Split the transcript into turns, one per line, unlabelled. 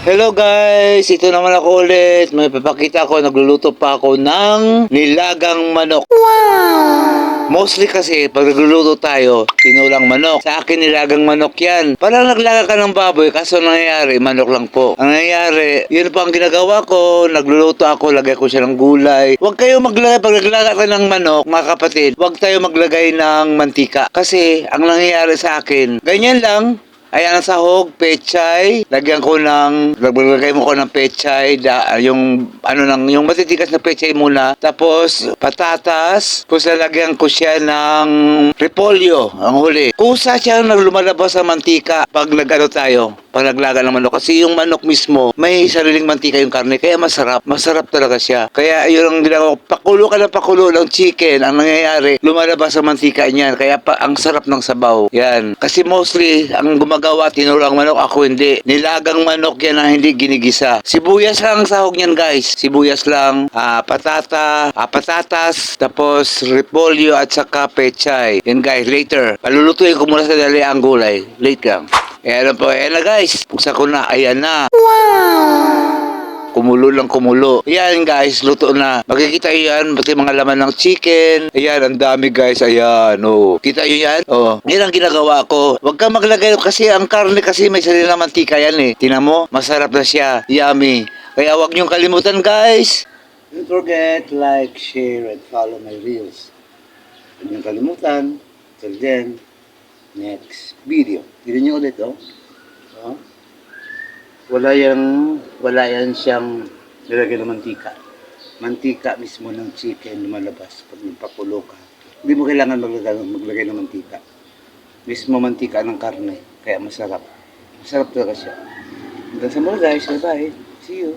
Hello guys! Ito naman ako ulit. May papakita ko, nagluluto pa ako ng nilagang manok. Wow! Mostly kasi, pag nagluluto tayo, tinulang manok. Sa akin, nilagang manok yan. Parang naglaga ka ng baboy, kaso nangyayari, manok lang po. Ang nangyayari, yun po ang ginagawa ko. Nagluluto ako, lagay ko siya ng gulay. Huwag kayo maglagay, pag naglaga ka ng manok, mga kapatid, huwag tayo maglagay ng mantika. Kasi, ang nangyayari sa akin, ganyan lang. Ayan ang sahog, pechay. Naglagay mo ko ng pechay, yung yung matitigas na pechay muna. Tapos patatas, tapos lalagyan ko siya ng repolyo, ang huli. Kusa siya lumalabas sa mantika pag tayo. Pag naglaga ng manok. Kasi yung manok mismo, may sariling mantika yung karne. Kaya masarap. Masarap talaga siya. Kaya yun ang ginagawa. Pakulo ka ng pakulo ng chicken. Ang nangyayari, lumalabas sa mantika niyan. Kaya ang sarap ng sabaw. Yan. Kasi mostly, ang gumagawa, tinulang manok. Ako hindi. Nilagang manok yan ang hindi ginigisa. Sibuyas lang ang sahog niyan guys. Sibuyas lang. Patatas. Tapos repolyo at saka pechay. Yan guys, later. Palulutuin ko muna sa dali ang gulay. Late lang. Ayan na guys. Puksa ko na. Ayan na. Wow! Kumulo lang kumulo. Ayan guys, luto na. Makikita nyo yan, pati mga laman ng chicken. Ayan, ang dami guys. Ayan, oh. Kita nyo yan? Oh. Yan ang ginagawa ko. Huwag kang maglagay kasi ang karne kasi may sarili na mantika yan eh. Tingnan mo, masarap na siya. Yummy. Kaya huwag nyo kalimutan guys. Don't forget, like, share, and follow my reels. Huwag nyo kalimutan. Till then, next video. Tignan nyo ulit, oh. Oh. Wala yan siyang nilagay ng mantika. Mantika mismo ng chicken lumalabas pag nagpakulo ka. Hindi mo kailangan maglagay ng mantika. Mismo mantika ng karne. Kaya masarap. Masarap talaga siya. Hanggang sa mula guys. Bye-bye. See you.